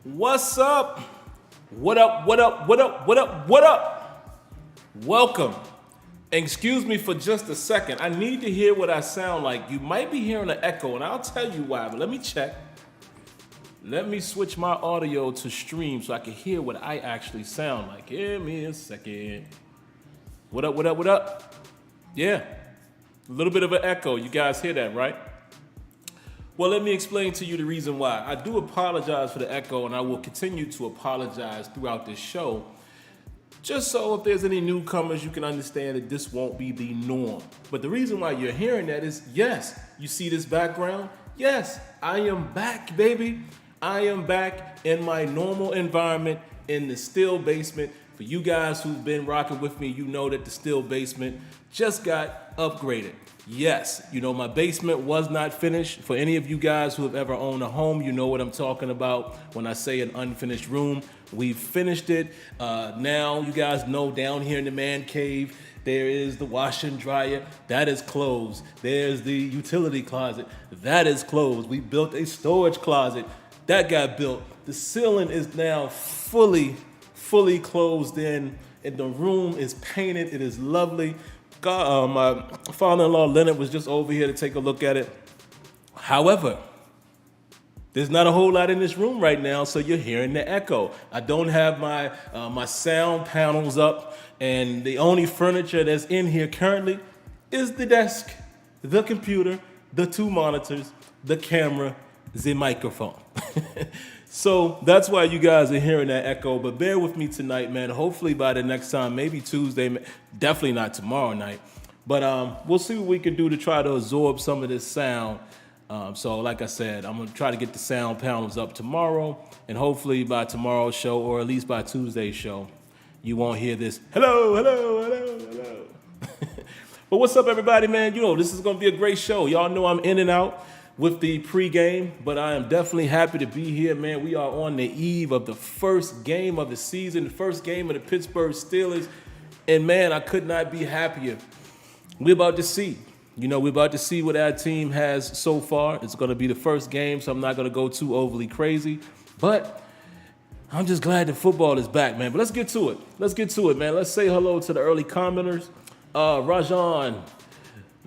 What's up? What up? What up? What up? What up? What up? Welcome. Excuse me for just a second. I need to hear what I sound like. You might be hearing an echo, and I'll tell you why, but let me check. Let me switch my audio to stream so I can hear what I actually sound like. Give me a second. What up? What up? What up? Yeah. A little bit of an echo. You guys hear that, right? Well, let me explain to you the reason why. I do apologize for the echo, and I will continue to apologize throughout this show. Just so if there's any newcomers, you can understand that this won't be the norm. But the reason why you're hearing that is, yes, you see this background? Yes, I am back, baby. I am back in my normal environment in the still basement. For you guys who've been rocking with me, you know that the still basement just got upgraded. Yes, you know, my basement was not finished. For any of you guys who have ever owned a home, you know what I'm talking about when I say an unfinished room. We've finished it. Now you guys know down here in the man cave, there is the washer and dryer. That is closed. There's the utility closet. That is closed. We built a storage closet. That got built. The ceiling is now fully closed in, and the room is painted. It is lovely. God, my father-in-law Leonard was just over here to take a look at it. However, there's not a whole lot in this room right now, so you're hearing the echo. I don't have my sound panels up, and the only furniture that's in here currently is the desk, the computer, the two monitors, the camera, the microphone. So that's why you guys are hearing that echo, but bear with me tonight, man. Hopefully by the next time, maybe Tuesday, definitely not tomorrow night, but we'll see what we can do to try to absorb some of this sound. So like I said, I'm gonna try to get the sound panels up tomorrow, and hopefully by tomorrow's show, or at least by Tuesday's show, you won't hear this, hello. But what's up, everybody, man? You know, this is gonna be a great show. Y'all know I'm in and out with the pregame, but I am definitely happy to be here, man. We are on the eve of the first game of the season, the first game of the Pittsburgh Steelers, and man, I could not be happier. We're about to see. We're about to see what our team has so far. It's going to be the first game, so I'm not going to go too overly crazy, but I'm just glad that football is back, man. But let's get to it, man. Let's say hello to the early commenters. Rajan,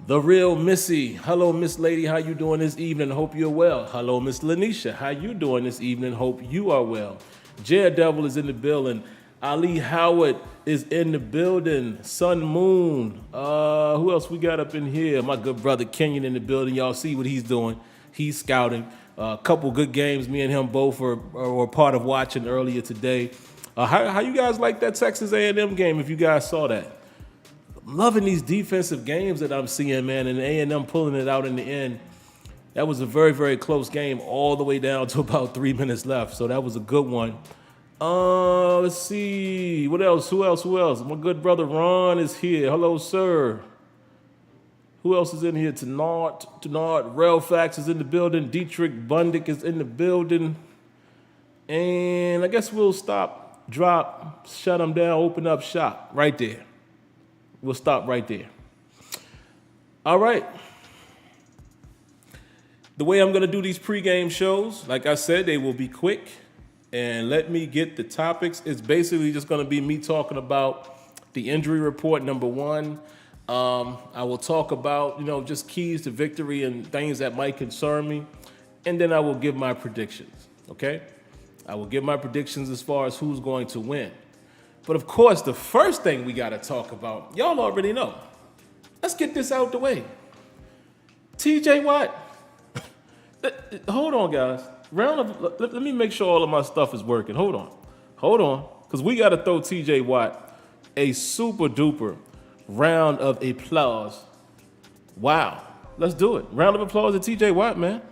the real Missy. Hello, Miss Lady. How you doing this evening? Hope you're well. Hello, Miss Lanisha. How you doing this evening? Hope you are well. Devil is in the building. Ali Howard is in the building. Sun Moon. Who else we got up in here? My good brother Kenyon in the building. Y'all see what he's doing. He's scouting. A couple good games. Me and him both were part of watching earlier today. How you guys like that Texas A&M game, if you guys saw that? I'm loving these defensive games that I'm seeing, man, and A&M pulling it out in the end. That was a very, very close game all the way down to about 3 minutes left, so that was a good one. Let's see. What else? Who else? My good brother Ron is here. Hello, sir. Who else is in here tonight? Relfax is in the building. Dietrich Bundick is in the building. And I guess we'll stop, drop, shut them down, open up shop right there. We'll stop right there. All right. The way I'm going to do these pregame shows, like I said, they will be quick. And let me get the topics. It's basically just going to be me talking about the injury report, number one. I will talk about, just keys to victory and things that might concern me. And then I will give my predictions, okay? I will give my predictions as far as who's going to win. But of course, the first thing we got to talk about, y'all already know. Let's get this out the way. TJ Watt. Hold on, guys. Let me make sure all of my stuff is working. Hold on. Because we got to throw TJ Watt a super duper round of applause. Wow. Let's do it. Round of applause to TJ Watt, man.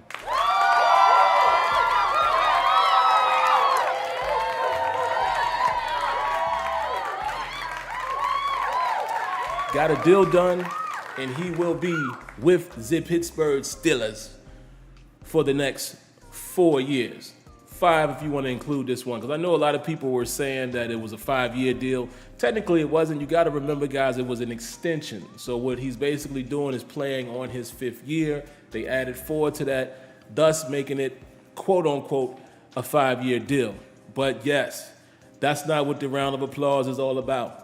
Got a deal done, and he will be with the Pittsburgh Steelers for the next 4 years. 5 if you want to include this one, because I know a lot of people were saying that it was a 5-year deal. Technically, it wasn't. You got to remember, guys, it was an extension. So what he's basically doing is playing on his 5th year. They added 4 to that, thus making it, quote-unquote, a 5-year deal. But yes, that's not what the round of applause is all about.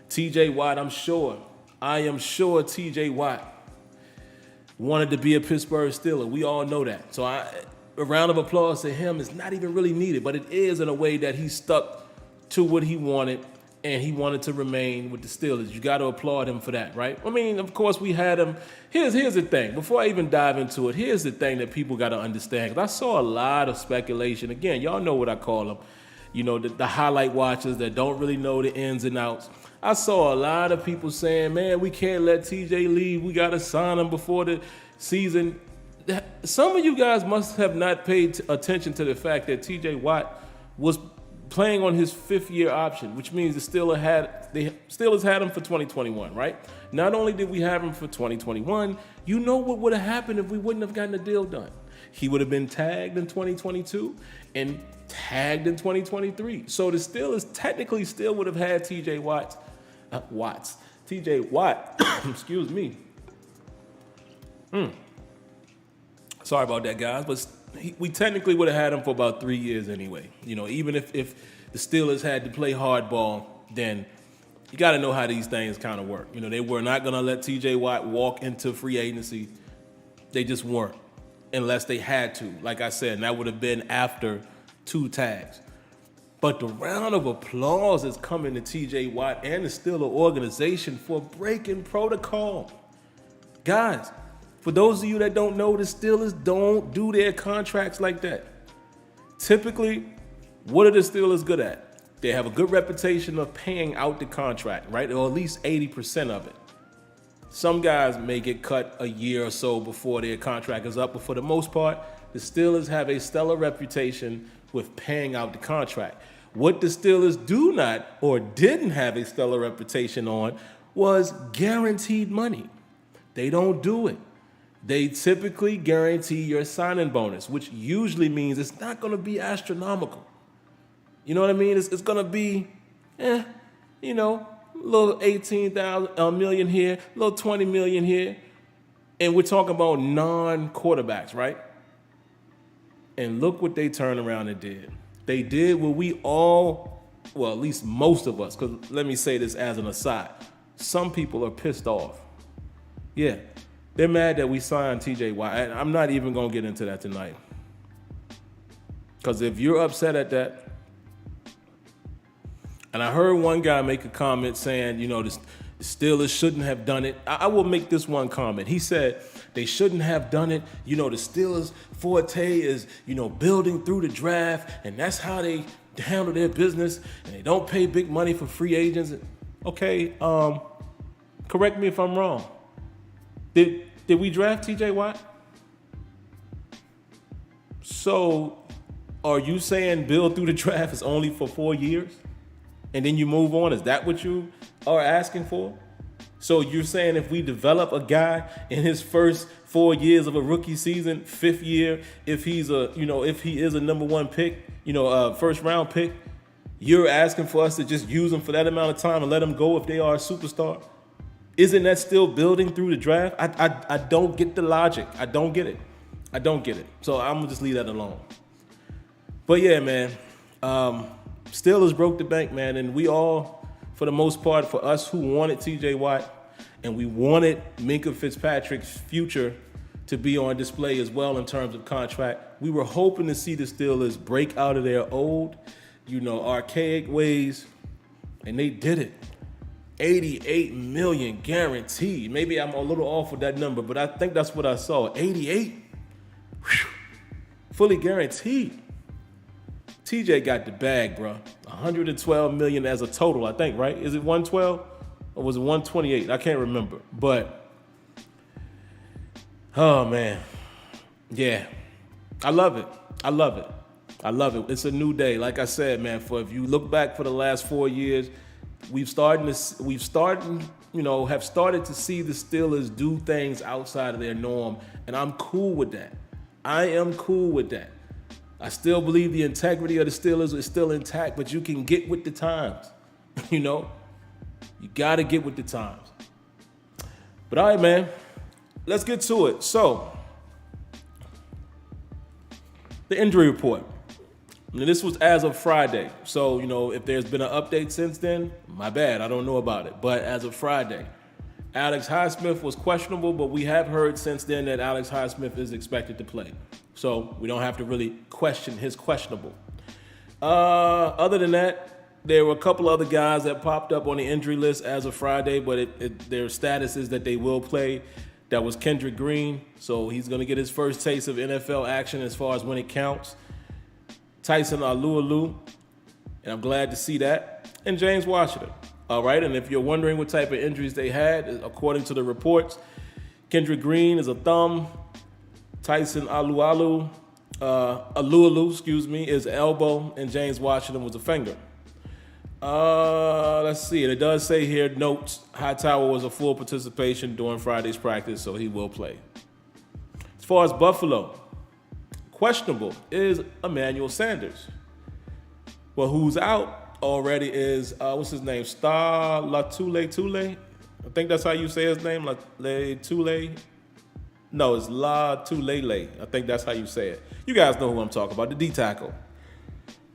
TJ Watt, I am sure TJ Watt wanted to be a Pittsburgh Steeler. We all know that. So a round of applause to him is not even really needed, but it is in a way that he stuck to what he wanted, and he wanted to remain with the Steelers. You got to applaud him for that, right? I mean, of course, we had him. Here's the thing. Before I even dive into it, here's the thing that people got to understand. 'Cause I saw a lot of speculation. Again, y'all know what I call them. You know, the highlight watchers that don't really know the ins and outs. I saw a lot of people saying, man, we can't let TJ leave. We got to sign him before the season. Some of you guys must have not paid attention to the fact that TJ Watt was playing on his 5th-year option, which means the Steelers had him for 2021, right? Not only did we have him for 2021, you know what would have happened if we wouldn't have gotten the deal done. He would have been tagged in 2022 and tagged in 2023. So the Steelers technically still would have had TJ Watt, excuse me. Sorry about that, guys, but we technically would have had him for about 3 years anyway. You know, even if the Steelers had to play hardball, then you got to know how these things kind of work. You know, they were not going to let TJ Watt walk into free agency. They just weren't, unless they had to. Like I said, and that would have been after 2 tags. But the round of applause is coming to TJ Watt and the Steelers organization for breaking protocol. Guys, for those of you that don't know, the Steelers don't do their contracts like that. Typically, what are the Steelers good at? They have a good reputation of paying out the contract, right? Or at least 80% of it. Some guys may get cut a year or so before their contract is up, but for the most part, the Steelers have a stellar reputation with paying out the contract. What the Steelers do not or didn't have a stellar reputation on was guaranteed money. They don't do it. They typically guarantee your signing bonus, which usually means it's not going to be astronomical. You know what I mean? It's going to be, a little 18,000 million here, a little 20 million here. And we're talking about non-quarterbacks, right? And look what they turned around and did. They did what we all, well, at least most of us, because let me say this as an aside. Some people are pissed off. Yeah, they're mad that we signed TJ Watt. I'm not even going to get into that tonight. Because if you're upset at that, and I heard one guy make a comment saying, the Steelers shouldn't have done it. I will make this one comment. He said they shouldn't have done it. The Steelers' forte is, building through the draft, and that's how they handle their business, and they don't pay big money for free agents. Okay, correct me if I'm wrong. Did we draft TJ Watt? So are you saying build through the draft is only for 4 years? And then you move on? Is that what you are asking for? So you're saying if we develop a guy in his first 4 years of a rookie season, 5th year, if he is a number 1 pick, first round pick, you're asking for us to just use him for that amount of time and let him go if they are a superstar? Isn't that still building through the draft? I don't get the logic. I don't get it. So I'm gonna just leave that alone. But yeah, man. Steelers broke the bank, man, and we all, for the most part, for us who wanted TJ Watt and we wanted Minkah Fitzpatrick's future to be on display as well in terms of contract, we were hoping to see the Steelers break out of their old, archaic ways, and they did it. $88 million guaranteed. Maybe I'm a little off with that number, but I think that's what I saw. 88, fully guaranteed. TJ got the bag, bro. $112 million as a total, I think, right? Is it 112 or was it 128? I can't remember. But, oh, man. Yeah. I love it. It's a new day. Like I said, man, if you look back for the last 4 years, have started to see the Steelers do things outside of their norm, and I'm cool with that. I am cool with that. I still believe the integrity of the Steelers is still intact, but you can get with the times. You got to get with the times. But all right, man, let's get to it. So, the injury report. And this was as of Friday. So, if there's been an update since then, my bad. I don't know about it. But as of Friday, Alex Highsmith was questionable, but we have heard since then that Alex Highsmith is expected to play. So we don't have to really question his questionable. Other than that, there were a couple other guys that popped up on the injury list as of Friday, but their status is that they will play. That was Kendrick Green, so he's going to get his first taste of NFL action as far as when it counts. Tyson Alualu, and I'm glad to see that, and James Washington. All right, and if you're wondering what type of injuries they had, according to the reports, Kendrick Green is a thumb, Tyson Alualu, is an elbow, and James Washington was a finger. Let's see. It does say here, notes, Hightower was a full participation during Friday's practice, so he will play. As far as Buffalo, questionable is Emmanuel Sanders. Well, who's out already is, what's his name? Star Latule? I think that's how you say his name, Latule. No, it's Latulele. I think that's how you say it. You guys know who I'm talking about, the D tackle.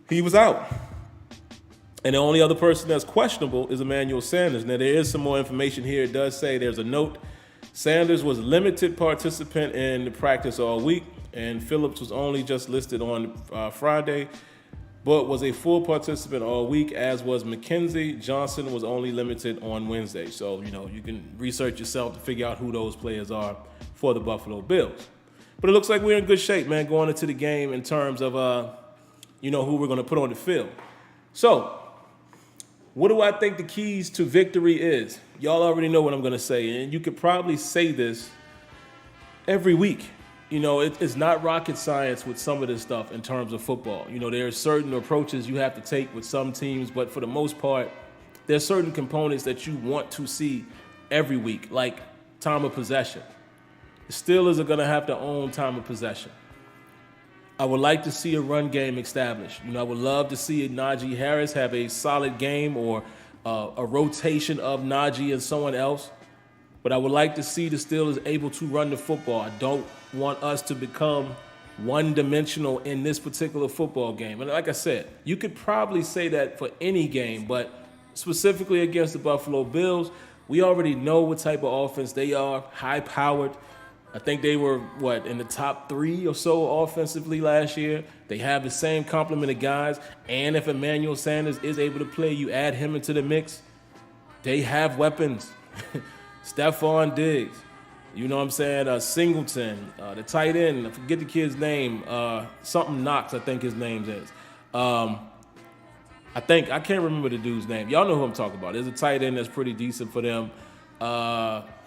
He was out. And the only other person that's questionable is Emmanuel Sanders. Now, there is some more information here. It does say there's a note. Sanders was a limited participant in the practice all week, and Phillips was only just listed on Friday, but was a full participant all week, as was McKenzie. Johnson was only limited on Wednesday. So, you can research yourself to figure out who those players are for the Buffalo Bills. But it looks like we're in good shape, man, going into the game in terms of, who we're going to put on the field. So, what do I think the keys to victory is? Y'all already know what I'm going to say, and you could probably say this every week. It's not rocket science with some of this stuff in terms of football. There are certain approaches you have to take with some teams, but for the most part, there are certain components that you want to see every week, like time of possession. The Steelers are going to have to own time of possession. I would like to see a run game established. I would love to see Najee Harris have a solid game or a rotation of Najee and someone else. But I would like to see the Steelers able to run the football. I don't want us to become one-dimensional in this particular football game. And like I said, you could probably say that for any game, but specifically against the Buffalo Bills, we already know what type of offense they are, high-powered. I think they were, in the top 3 or so offensively last year. They have the same complement of guys. And if Emmanuel Sanders is able to play, you add him into the mix. They have weapons. Stephon Diggs. You know what I'm saying? Singleton. The tight end. I forget the kid's name. Something Knox, I think his name is. I can't remember the dude's name. Y'all know who I'm talking about. There's a tight end that's pretty decent for them.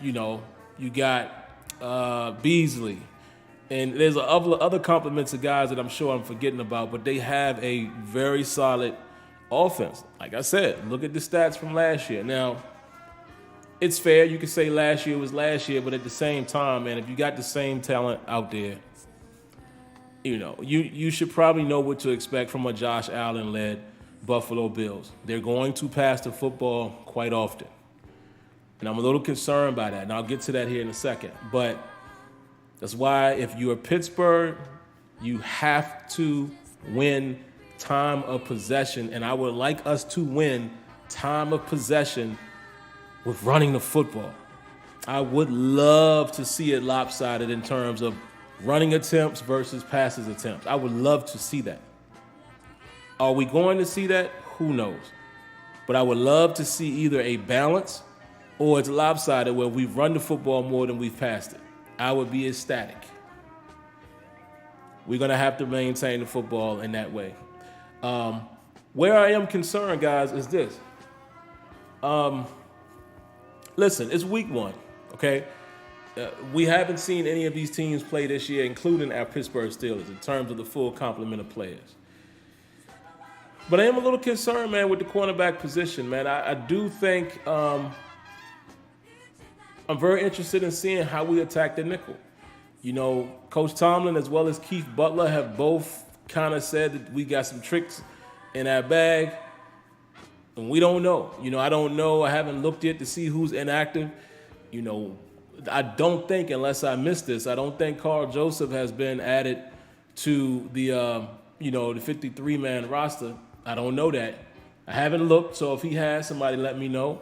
You got Beasley, and there's other compliments of guys that I'm sure I'm forgetting about, but they have a very solid offense. Like I said, look at the stats from last year. Now, it's fair. You can say last year was last year, but at the same time, man, if you got the same talent out there, you should probably know what to expect from a Josh Allen-led Buffalo Bills. They're going to pass the football quite often. And I'm a little concerned by that, and I'll get to that here in a second. But that's why if you're Pittsburgh, you have to win time of possession, and I would like us to win time of possession with running the football. I would love to see it lopsided in terms of running attempts versus passes attempts. I would love to see that. Are we going to see that? Who knows? But I would love to see either a balance or it's lopsided where we've run the football more than we've passed it. I would be ecstatic. We're going to have to maintain the football in that way. Where I am concerned, guys, is this. Listen, it's week 1, okay? We haven't seen any of these teams play this year, including our Pittsburgh Steelers, in terms of the full complement of players. But I am a little concerned, man, with the cornerback position, man. I do think I'm very interested in seeing how we attack the nickel. Coach Tomlin as well as Keith Butler have both kind of said that we got some tricks in our bag, and we don't know. I don't know. I haven't looked yet to see who's inactive. I don't think, unless I missed this, I don't think Carl Joseph has been added to the the 53-man roster. I don't know that. I haven't looked, so if he has, somebody let me know.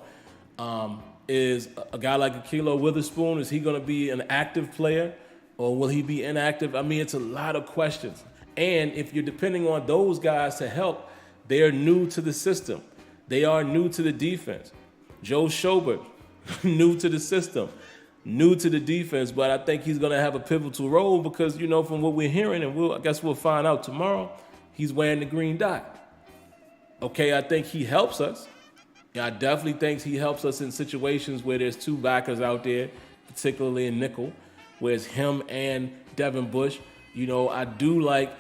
Is a guy like Ahkello Witherspoon, is he going to be an active player or will he be inactive? I mean, it's a lot of questions. And if you're depending on those guys to help, they're new to the system. They are new to the defense. Joe Schobert, new to the system, new to the defense, but I think he's going to have a pivotal role because, from what we're hearing, and I guess we'll find out tomorrow, he's wearing the green dot. Okay, I think he helps us. Yeah, I definitely think he helps us in situations where there's two backers out there, particularly in nickel, where it's him and Devin Bush. I do like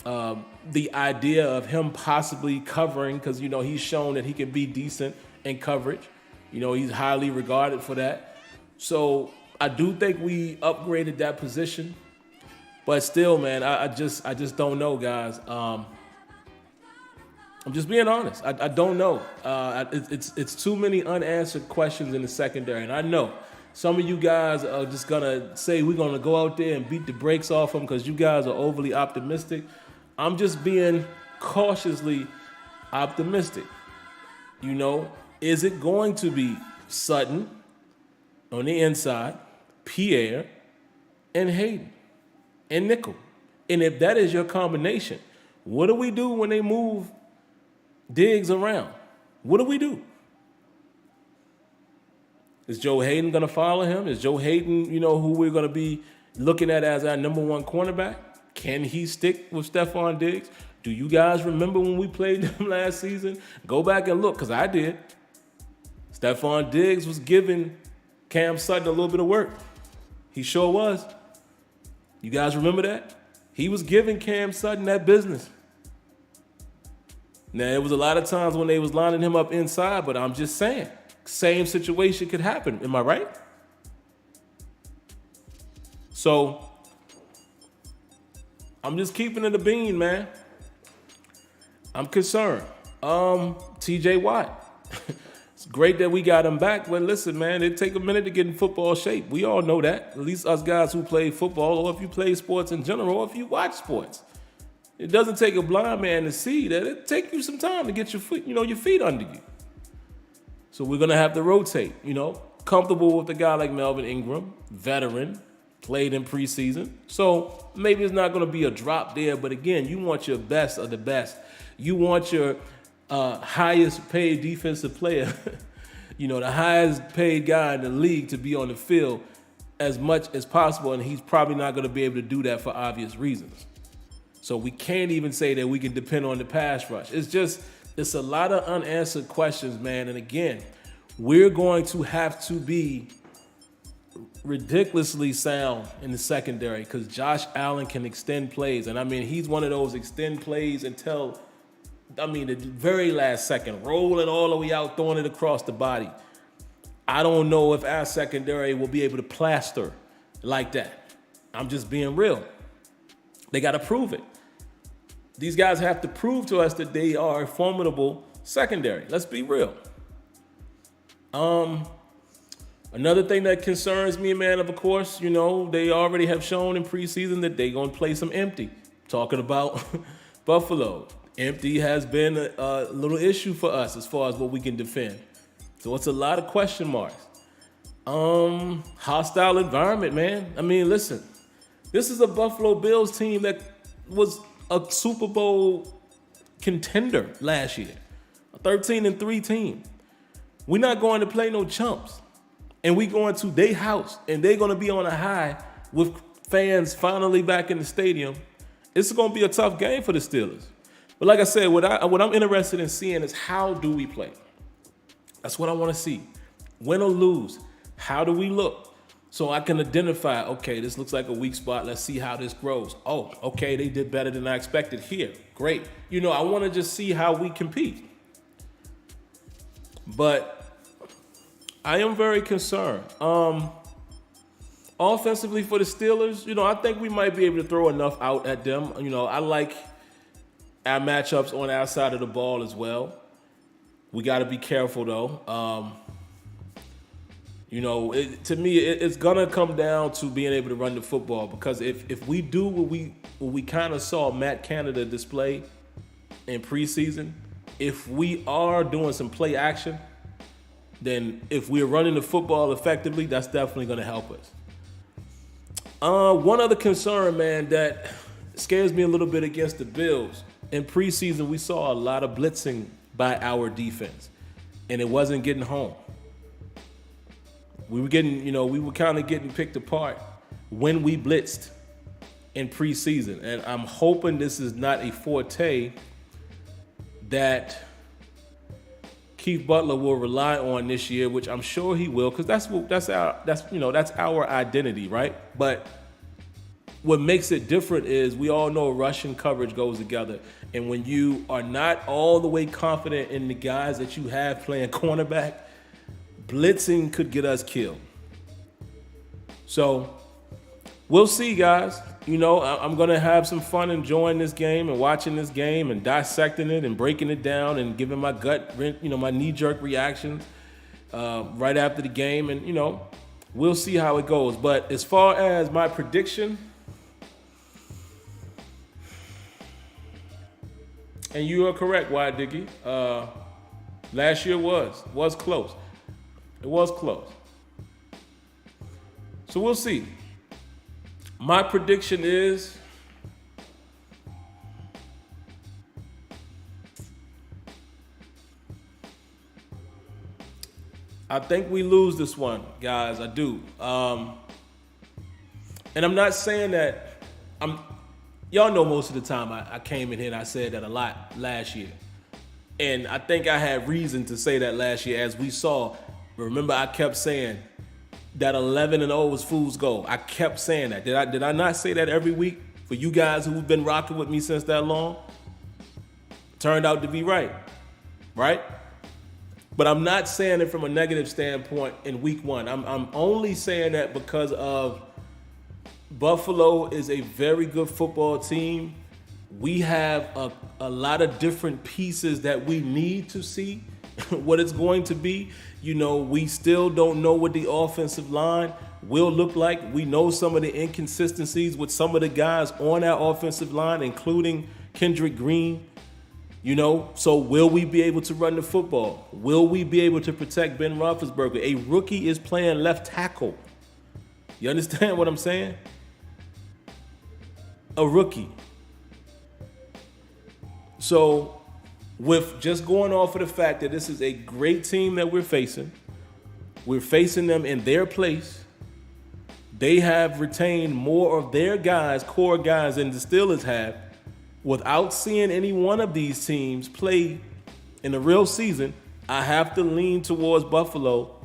the idea of him possibly covering because, he's shown that he can be decent in coverage. He's highly regarded for that. So I do think we upgraded that position. But still, man, I just don't know, guys. I'm just being honest. I don't know. It's too many unanswered questions in the secondary. And I know some of you guys are just going to say we're going to go out there and beat the brakes off them because you guys are overly optimistic. I'm just being cautiously optimistic. Is it going to be Sutton on the inside, Pierre, and Hayden, and nickel? And if that is your combination, what do we do when they move Diggs around? What do we do? Is Joe Hayden going to follow him? Is Joe Hayden, who we're going to be looking at as our number one cornerback? Can he stick with Stephon Diggs? Do you guys remember when we played them last season? Go back and look, because I did. Stephon Diggs was giving Cam Sutton a little bit of work. He sure was. You guys remember that? He was giving Cam Sutton that business. Now, it was a lot of times when they was lining him up inside, but I'm just saying, same situation could happen. Am I right? So, I'm just keeping it a bean, man. I'm concerned. TJ Watt. It's great that we got him back, but listen, man, it take a minute to get in football shape. We all know that. At least us guys who play football, or if you play sports in general, or if you watch sports. It doesn't take a blind man to see that it take you some time to get your foot, your feet under you. So we're gonna have to rotate, comfortable with a guy like Melvin Ingram, veteran, played in preseason. So maybe it's not gonna be a drop there, but again, you want your best of the best. You want your highest paid defensive player, the highest paid guy in the league to be on the field as much as possible, and he's probably not gonna be able to do that for obvious reasons. So we can't even say that we can depend on the pass rush. It's a lot of unanswered questions, man. And again, we're going to have to be ridiculously sound in the secondary because Josh Allen can extend plays. And I mean, he's one of those extend plays until, the very last second, rolling all the way out, throwing it across the body. I don't know if our secondary will be able to plaster like that. I'm just being real. They got to prove it. These guys have to prove to us that they are a formidable secondary. Let's be real. Another thing that concerns me, man, of course, they already have shown in preseason that they're going to play some empty. Talking about Buffalo. Empty has been a little issue for us as far as what we can defend. So it's a lot of question marks. Hostile environment, man. Listen. This is a Buffalo Bills team that was a Super Bowl contender last year. A 13-3 team. We're not going to play no chumps. And we going to their house. And they're going to be on a high with fans finally back in the stadium. It's going to be a tough game for the Steelers. But like I said, what I'm interested in seeing is how do we play? That's what I want to see. Win or lose, how do we look? So I can identify, okay, this looks like a weak spot. Let's see how this grows. Oh, okay, they did better than I expected here. Great. I want to just see how we compete. But I am very concerned. Offensively for the Steelers, I think we might be able to throw enough out at them. I like our matchups on our side of the ball as well. We got to be careful, though. To me, it's gonna come down to being able to run the football, because if we do what we kind of saw Matt Canada display in preseason, if we are doing some play action, then if we're running the football effectively, that's definitely gonna help us. One other concern, man, that scares me a little bit against the Bills. In preseason, we saw a lot of blitzing by our defense, and it wasn't getting home. We were kind of getting picked apart when we blitzed in preseason. And I'm hoping this is not a forte that Keith Butler will rely on this year, which I'm sure he will, because that's our identity, right? But what makes it different is we all know rushing coverage goes together. And when you are not all the way confident in the guys that you have playing cornerback, blitzing could get us killed. So we'll see, guys. I'm going to have some fun enjoying this game and watching this game and dissecting it and breaking it down and giving my my knee-jerk reactions right after the game. And, we'll see how it goes. But as far as my prediction, and you are correct, Wyatt Dickey, last year was close. It was close. So we'll see. My prediction is I think we lose this one, guys. I do. And I'm not saying that y'all know most of the time I came in here and I said that a lot last year. And I think I had reason to say that last year, as we saw. Remember, I kept saying that 11-0 was fool's gold. I kept saying that. Did I not say that every week for you guys who've been rocking with me since that long? Turned out to be right, right? But I'm not saying it from a negative standpoint in week one. I'm only saying that because of Buffalo is a very good football team. We have a lot of different pieces that we need to see what it's going to be. We still don't know what the offensive line will look like. We know some of the inconsistencies with some of the guys on our offensive line, including Kendrick Green. So will we be able to run the football? Will we be able to protect Ben Roethlisberger? A rookie is playing left tackle. You understand what I'm saying? A rookie. So with just going off of the fact that this is a great team that we're facing them in their place. They have retained more of their guys, core guys, than the Steelers have. Without seeing any one of these teams play in the real season, I have to lean towards Buffalo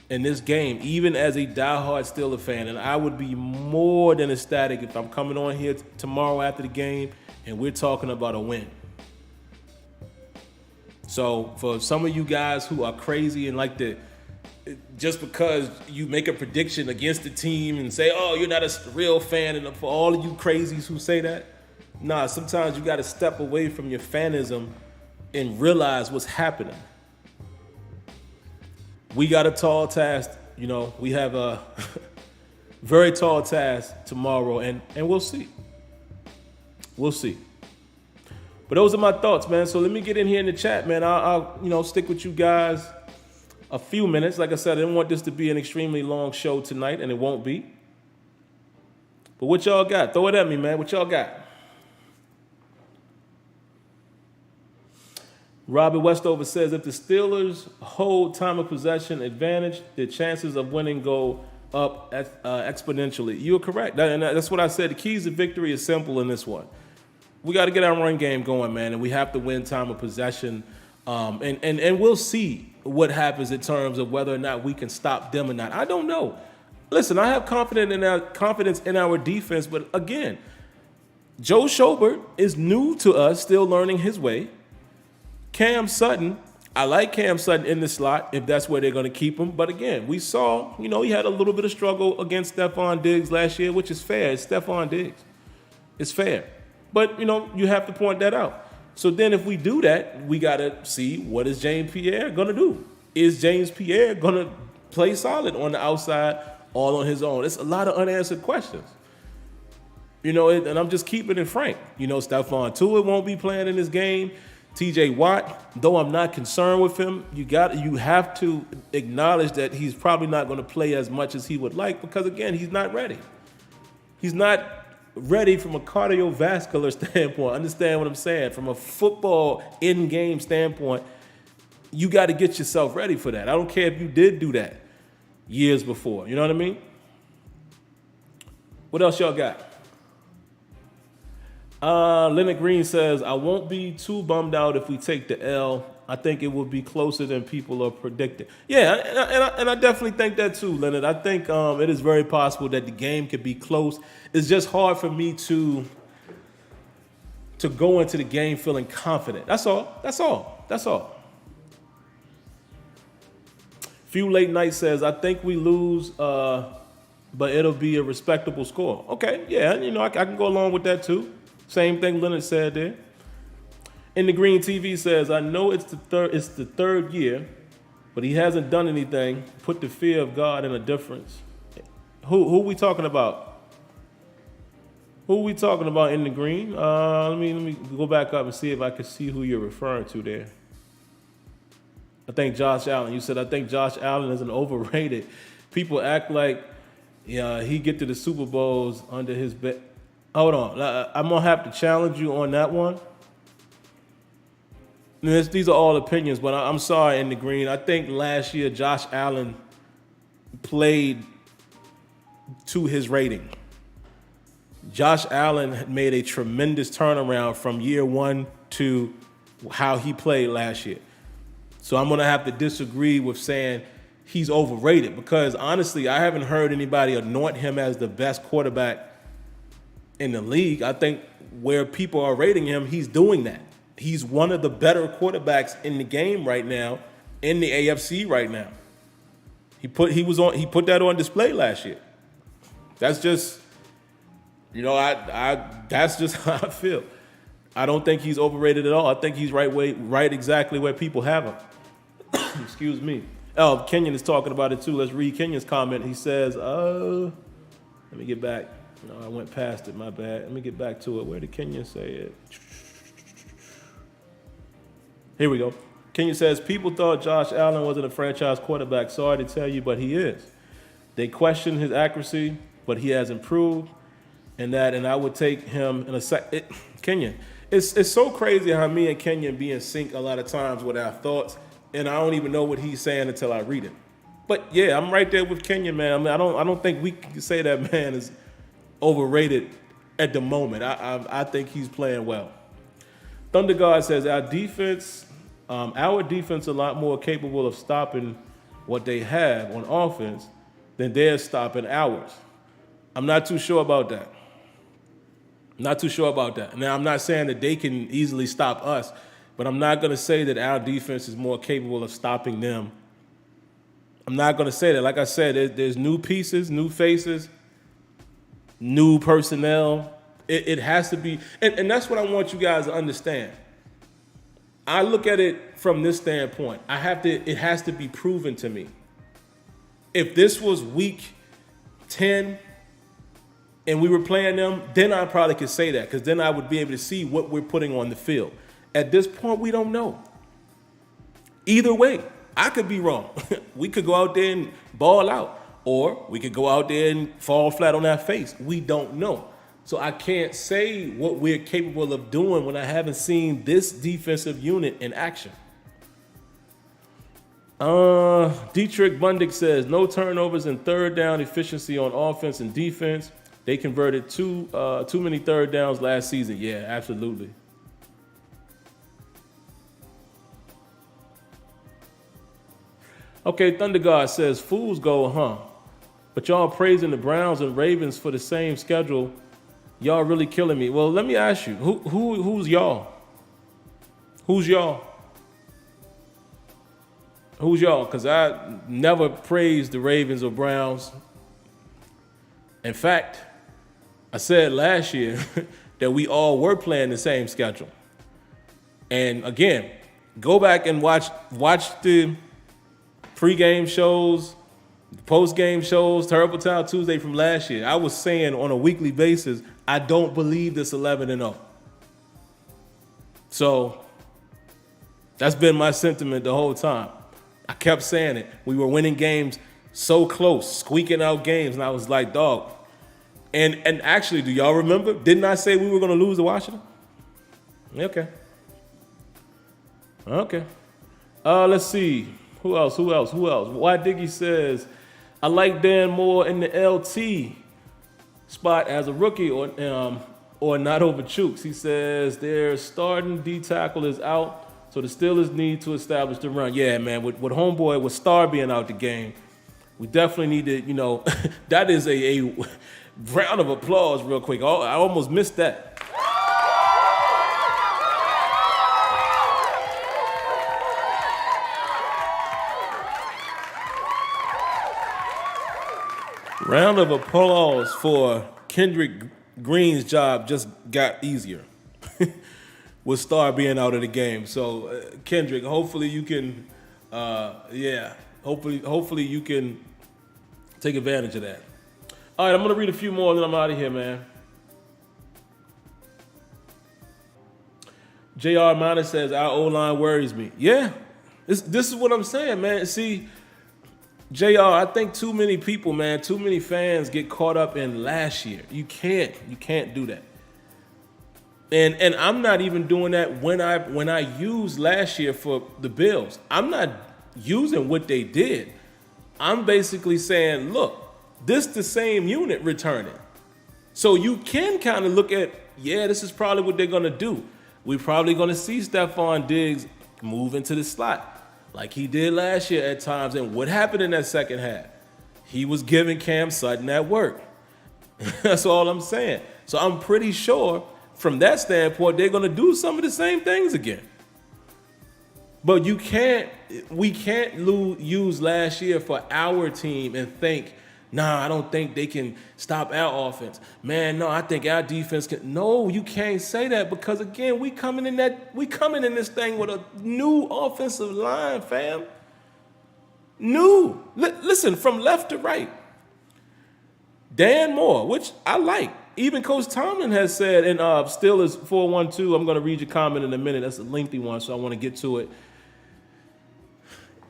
in this game, even as a diehard Steelers fan. And I would be more than ecstatic if I'm coming on here tomorrow after the game and we're talking about a win. So for some of you guys who are crazy and like to, just because you make a prediction against the team and say, oh, you're not a real fan, and for all of you crazies who say that, sometimes you got to step away from your fanism and realize what's happening. We got a tall task, we have a very tall task tomorrow, and we'll see. We'll see. But those are my thoughts, man. So let me get in here in the chat, man. I'll stick with you guys a few minutes. Like I said, I didn't want this to be an extremely long show tonight, and it won't be. But what y'all got? Throw it at me, man. What y'all got? Robert Westover says, if the Steelers hold time of possession advantage, their chances of winning go up exponentially. You're correct. And that's what I said. The keys to victory is simple in this one. We got to get our run game going, man, and we have to win time of possession. And we'll see what happens in terms of whether or not we can stop them or not. I don't know. Listen, I have confidence in our defense, but again, Joe Schobert is new to us, still learning his way. Cam Sutton, I like Cam Sutton in the slot if that's where they're going to keep him. But again, we saw, he had a little bit of struggle against Stephon Diggs last year, which is fair. It's Stephon Diggs. It's fair. But, you have to point that out. So then if we do that, we got to see what is James Pierre going to do. Is James Pierre going to play solid on the outside, all on his own? It's a lot of unanswered questions. And I'm just keeping it frank. Stephon Tuitt won't be playing in this game. TJ Watt, though I'm not concerned with him, you have to acknowledge that he's probably not going to play as much as he would like because, again, he's not ready. He's not ready from a cardiovascular standpoint. Understand what I'm saying? From a football in-game standpoint, you got to get yourself ready for that. I don't care if you did do that years before. You know what I mean? What else y'all got? Leonard Green says, I won't be too bummed out if we take the L. I think it will be closer than people are predicting. Yeah, and I definitely think that too, Leonard. I think it is very possible that the game could be close. It's just hard for me to go into the game feeling confident. That's all. Few Late Night says, I think we lose, but it'll be a respectable score. Okay, yeah, I can go along with that too. Same thing Leonard said there. In the Green TV says, I know it's the third year, but he hasn't done anything. Put the fear of God in a difference. Who we talking about? Who we talking about in the green? Let me go back up and see if I can see who you're referring to there. I think Josh Allen. You said I think Josh Allen is an overrated. People act like he get to the Super Bowls under his bed. Hold on, I'm gonna have to challenge you on that one. These are all opinions, but I'm sorry, in the green. I think last year Josh Allen played to his rating. Josh Allen had made a tremendous turnaround from year one to how he played last year. So I'm going to have to disagree with saying he's overrated because, honestly, I haven't heard anybody anoint him as the best quarterback in the league. I think where people are rating him, he's doing that. He's one of the better quarterbacks in the game right now, in the AFC right now. He put that on display last year. That's just, that's just how I feel. I don't think he's overrated at all. I think he's right exactly where people have him. Excuse me. Oh, Kenyon is talking about it too. Let's read Kenyon's comment. He says, let me get back. No, I went past it, my bad. Let me get back to it. Where did Kenyon say it? Here we go. Kenyon says, people thought Josh Allen wasn't a franchise quarterback. Sorry to tell you, but he is. They questioned his accuracy, but he has improved. And I would take him in a second. Kenyon, it's so crazy how me and Kenyon be in sync a lot of times with our thoughts, and I don't even know what he's saying until I read it. But yeah, I'm right there with Kenyon, man. I mean, I don't think we can say that man is overrated at the moment. I think he's playing well. Thunder God says our defense is a lot more capable of stopping what they have on offense than they're stopping ours. I'm not too sure about that. Now, I'm not saying that they can easily stop us, but I'm not going to say that our defense is more capable of stopping them. I'm not going to say that. Like I said, there's new pieces, new faces, new personnel. It has to be, and that's what I want you guys to understand. I look at it from this standpoint. It has to be proven to me. If this was week 10 and we were playing them, then I probably could say that because then I would be able to see what we're putting on the field. At this point, we don't know. Either way, I could be wrong. We could go out there and ball out, or we could go out there and fall flat on our face. We don't know. So I can't say what we're capable of doing when I haven't seen this defensive unit in action. Dietrich Bundick says, no turnovers and third down efficiency on offense and defense. They converted too many third downs last season. Yeah, absolutely. Okay, Thunder God says, fools go, huh? But y'all praising the Browns and Ravens for the same schedule. Y'all really killing me. Well, let me ask you, who's y'all? Who's y'all? Who's y'all? Because I never praised the Ravens or Browns. In fact, I said last year that we all were playing the same schedule. And again, go back and watch the pregame shows, Post-game shows, Terrible Towel Tuesday from last year. I was saying on a weekly basis, I don't believe this 11-0. So that's been my sentiment the whole time. I kept saying it. We were winning games so close, squeaking out games, and I was like, dog. And actually, do y'all remember? Didn't I say we were going to lose to Washington? Okay. Let's see. Who else? Why Diggy says, I like Dan Moore in the LT spot as a rookie or not over Chooks. He says their starting D tackle is out, so the Steelers need to establish the run. Yeah, man, with homeboy, with Star being out the game, we definitely need to, that is a round of applause real quick. I almost missed that. Round of applause for Kendrick Green's job just got easier with Star being out of the game. So Kendrick, hopefully you can, hopefully you can take advantage of that. All right, I'm gonna read a few more and then I'm out of here, man. JR Minor says our O-line worries me. Yeah, this is what I'm saying, man. See, JR, I think too many people, man, too many fans get caught up in last year. You can't do that. And I'm not even doing that when I used last year for the Bills. I'm not using what they did. I'm basically saying, look, this the same unit returning. So you can kind of look at, this is probably what they're gonna do. We're probably gonna see Stephon Diggs move into the slot, like he did last year at times. And what happened in that second half? He was giving Cam Sutton that work. That's all I'm saying. So I'm pretty sure from that standpoint, they're going to do some of the same things again. But we can't use last year for our team and think, nah, I don't think they can stop our offense. Man, no, I think our defense can. No, you can't say that because, again, we coming in this thing with a new offensive line, fam. New. Listen, from left to right. Dan Moore, which I like. Even Coach Tomlin has said, and Steelers 412, I'm going to read your comment in a minute. That's a lengthy one, so I want to get to it.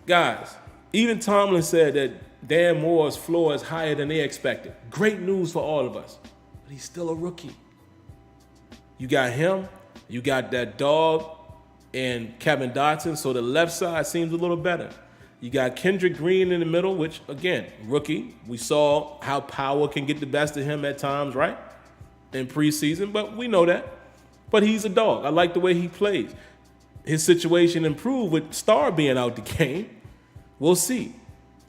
Guys, even Tomlin said that Dan Moore's floor is higher than they expected. Great news for all of us. But he's still a rookie. You got him. You got that dog and Kevin Dotson, so the left side seems a little better. You got Kendrick Green in the middle, which, again, rookie. We saw how power can get the best of him at times, right? In preseason, but we know that. But he's a dog. I like the way he plays. His situation improved with Star being out the game. We'll see.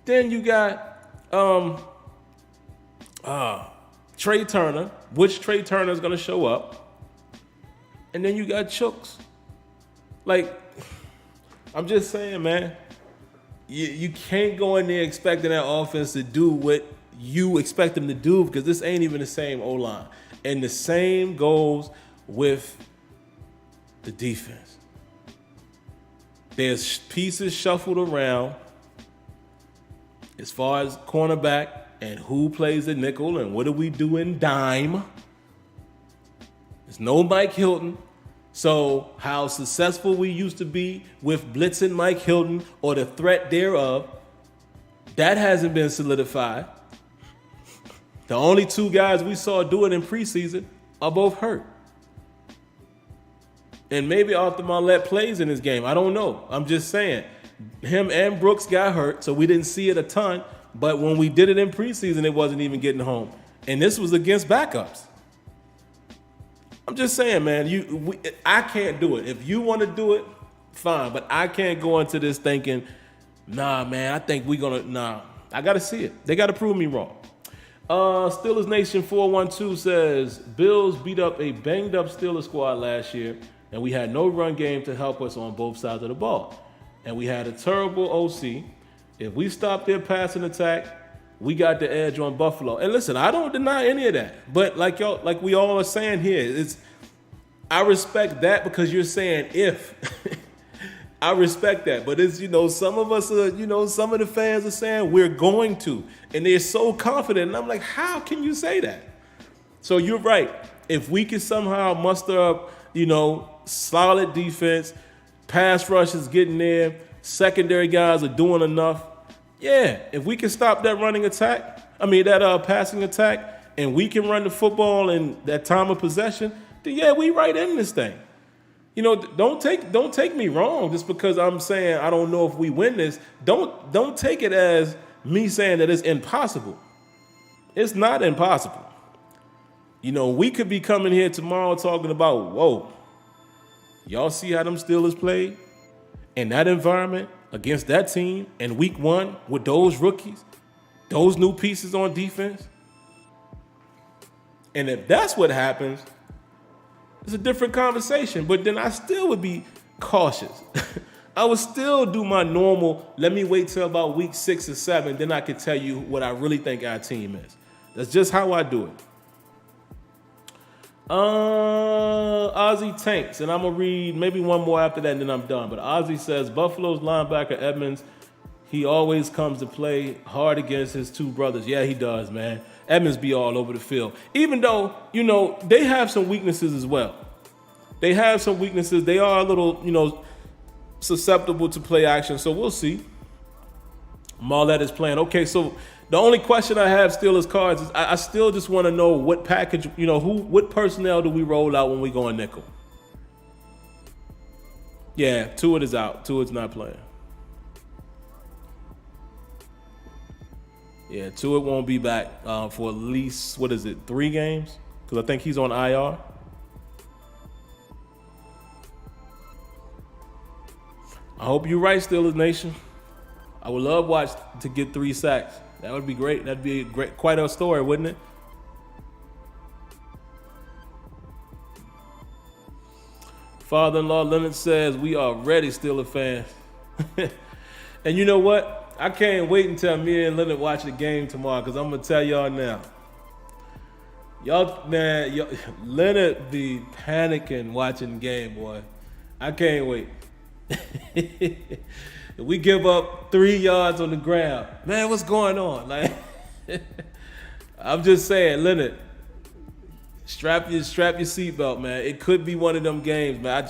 Then you got Trey Turner, which Trey Turner is going to show up. And then you got Chooks. Like, I'm just saying, man, you can't go in there expecting that offense to do what you expect them to do because this ain't even the same O-line. And the same goes with the defense. There's pieces shuffled around as far as cornerback and who plays the nickel and what do we do in dime. There's no Mike Hilton. So how successful we used to be with blitzing Mike Hilton or the threat thereof, that hasn't been solidified. The only two guys we saw do it in preseason are both hurt. And maybe Arthur Marlette plays in this game. I don't know. I'm just saying. Him and Brooks got hurt, so we didn't see it a ton. But when we did it in preseason, it wasn't even getting home. And this was against backups. I'm just saying, man, I can't do it. If you want to do it, fine. But I can't go into this thinking, nah, man, I think we're going to, nah. I got to see it. They got to prove me wrong. Steelers Nation 412 says, Bills beat up a banged-up Steelers squad last year, and we had no run game to help us on both sides of the ball. And we had a terrible OC. If we stop their passing attack, we got the edge on Buffalo. And listen, I don't deny any of that. But like we all are saying here, I respect that because you're saying if. I respect that, but it's, some of us are, some of the fans are saying we're going to, and they're so confident, and I'm like, how can you say that? So you're right. If we can somehow muster up, solid defense, pass rush is getting there, secondary guys are doing enough. Yeah, if we can stop that passing attack, and we can run the football in that time of possession, then yeah, we right in this thing. Don't take me wrong just because I'm saying I don't know if we win this. Don't take it as me saying that it's impossible. It's not impossible. We could be coming here tomorrow talking about, whoa, y'all see how them Steelers played in that environment against that team in week 1 with those rookies, those new pieces on defense. And if that's what happens, it's a different conversation, but then I still would be cautious. I would still do my normal, let me wait till about week 6 or 7, then I can tell you what I really think our team is. That's just how I do it. Ozzy Tanks, and I'm going to read maybe one more after that and then I'm done. But Ozzy says, Buffalo's linebacker Edmonds, he always comes to play hard against his two brothers. Yeah, he does, man. Edmonds be all over the field. Even though, they have some weaknesses as well. They have some weaknesses. They are a little, susceptible to play action. So we'll see. Marlette is playing. Okay, so the only question I have still is cards. Is I still just want to know what package, what personnel do we roll out when we go in nickel? Yeah, Tuitt is out. Tuitt's not playing. Yeah, Tuitt won't be back for at least, 3 games? Because I think he's on IR. I hope you're right, Steelers Nation. I would love to get 3 sacks. That would be great. That'd be quite a story, wouldn't it? Father-in-law Leonard says, we are ready, Steelers fans. And you know what? I can't wait until me and Leonard watch the game tomorrow because I'm going to tell y'all now. Leonard be panicking watching the game, boy. I can't wait. We give up 3 yards on the ground. Man, what's going on? Like, I'm just saying, Leonard, strap your seatbelt, man. It could be one of them games, man.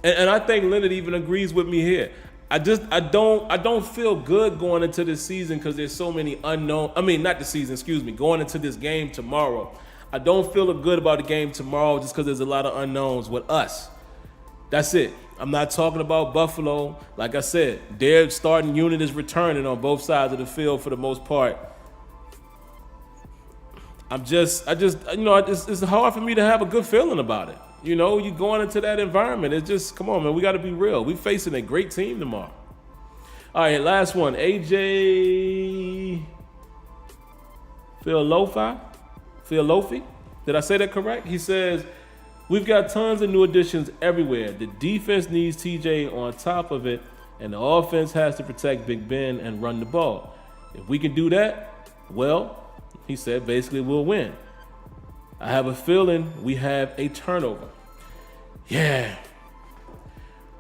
And I think Leonard even agrees with me here. I don't feel good going into this season because there's so many unknown. I mean, not the season, excuse me. Going into this game tomorrow, I don't feel good about the game tomorrow just because there's a lot of unknowns with us. That's it. I'm not talking about Buffalo. Like I said, their starting unit is returning on both sides of the field for the most part. It's hard for me to have a good feeling about it. You going into that environment. It's just, come on, man, we got to be real. We facing a great team tomorrow. All right, last one. AJ Philofi. Did I say that correct? He says, we've got tons of new additions everywhere. The defense needs TJ on top of it, and the offense has to protect Big Ben and run the ball. If we can do that, well, he said, basically we'll win. I have a feeling we have a turnover. Yeah.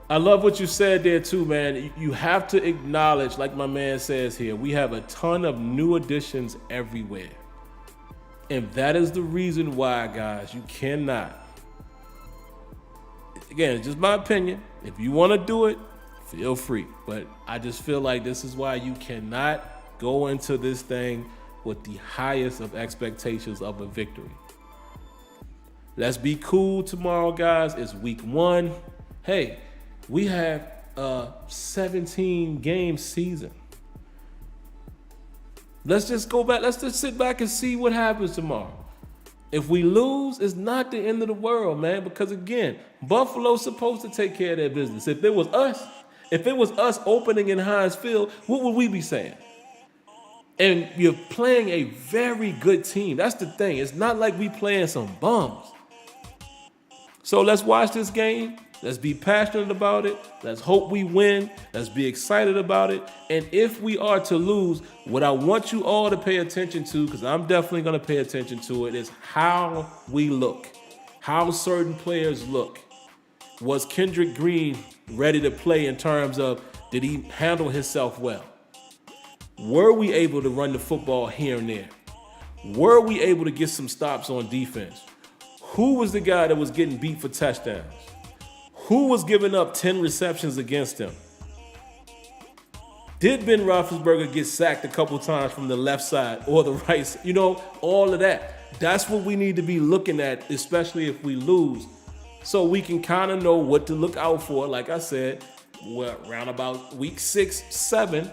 I love what you said there too, man. You have to acknowledge, like my man says here, we have a ton of new additions everywhere. And that is the reason why, guys, you cannot. Again, it's just my opinion. If you want to do it, feel free. But I just feel like this is why you cannot go into this thing with the highest of expectations of a victory. Let's be cool tomorrow, guys. It's week 1. Hey, we have a 17-game season. Let's just go back. Let's just sit back and see what happens tomorrow. If we lose, it's not the end of the world, man, because again, Buffalo's supposed to take care of their business. If it was us opening in Heinz Field, what would we be saying? And you're playing a very good team. That's the thing. It's not like we playing some bums. So let's watch this game. Let's be passionate about it. Let's hope we win. Let's be excited about it. And if we are to lose, what I want you all to pay attention to, because I'm definitely going to pay attention to it, is how we look, how certain players look. Was Kendrick Green ready to play in terms of, did he handle himself well? Were we able to run the football here and there? Were we able to get some stops on defense? Who was the guy that was getting beat for touchdowns? Who was giving up 10 receptions against him? Did Ben Roethlisberger get sacked a couple times from the left side or the right side? You know, all of that. That's what we need to be looking at, especially if we lose, so we can kind of know what to look out for. Like I said, we're around about week 6, 7,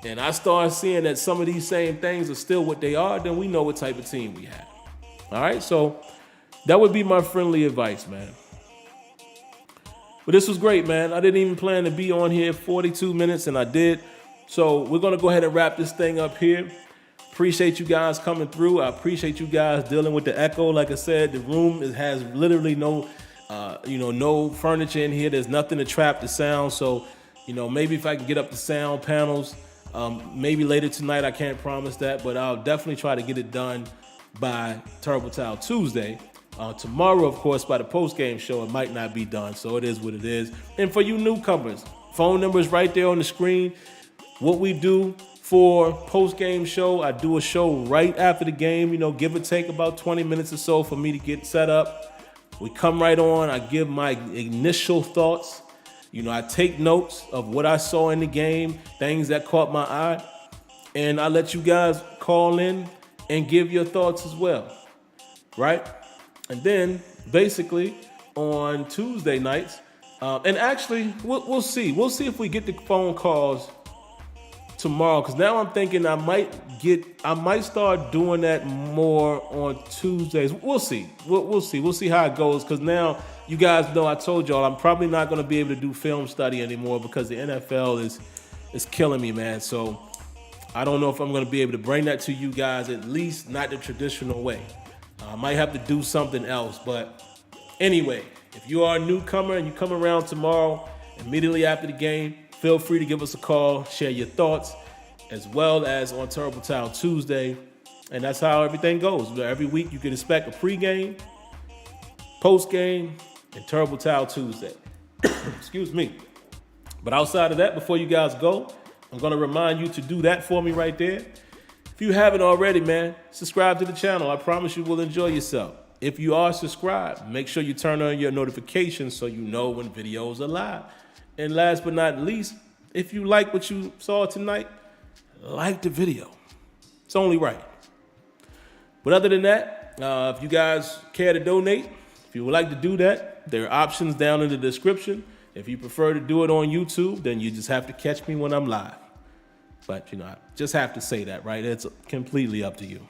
and I start seeing that some of these same things are still what they are, then we know what type of team we have. All right, so that would be my friendly advice, man. But this was great, man. I didn't even plan to be on here 42 minutes, and I did. So we're going to go ahead and wrap this thing up here. Appreciate you guys coming through. I appreciate you guys dealing with the echo. Like I said, the room has literally no furniture in here. There's nothing to trap the sound. So, maybe if I can get up the sound panels, maybe later tonight. I can't promise that, but I'll definitely try to get it done by Terrible Towel Tuesday. Tomorrow, of course, by the post-game show, it might not be done, so it is what it is. And for you newcomers, phone number is right there on the screen. What we do for post-game show, I do a show right after the game, give or take about 20 minutes or so for me to get set up. We come right on. I give my initial thoughts. I take notes of what I saw in the game, things that caught my eye, and I let you guys call in and give your thoughts as well, right? And then, basically, on Tuesday nights, and actually, we'll see. We'll see if we get the phone calls tomorrow, because now I'm thinking I might start doing that more on Tuesdays. We'll see. We'll see. We'll see how it goes, because now you guys know I told y'all I'm probably not going to be able to do film study anymore because the NFL is killing me, man. So I don't know if I'm going to be able to bring that to you guys, at least not the traditional way. I might have to do something else. But anyway, if you are a newcomer and you come around tomorrow, immediately after the game, feel free to give us a call, share your thoughts, as well as on Terrible Towel Tuesday. And that's how everything goes. Every week you can expect a pregame, postgame, and Terrible Towel Tuesday. Excuse me. But outside of that, before you guys go, I'm going to remind you to do that for me right there. If you haven't already, man, subscribe to the channel. I promise you will enjoy yourself. If you are subscribed, make sure you turn on your notifications so you know when videos are live. And last but not least, if you like what you saw tonight, like the video. It's only right. But other than that, if you guys care to donate, if you would like to do that, there are options down in the description. If you prefer to do it on YouTube, then you just have to catch me when I'm live. But, I just have to say that, right? It's completely up to you.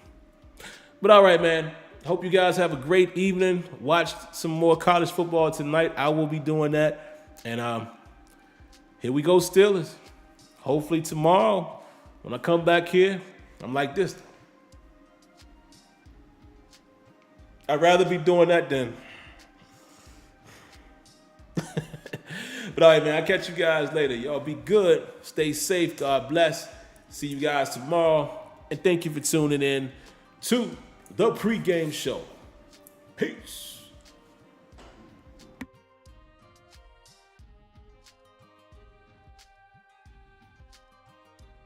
But all right, man. Hope you guys have a great evening. Watch some more college football tonight. I will be doing that. And here we go, Steelers. Hopefully tomorrow, when I come back here, I'm like this. I'd rather be doing that than... But all right, man, I'll catch you guys later. Y'all be good. Stay safe. God bless. See you guys tomorrow. And thank you for tuning in to the pregame show. Peace.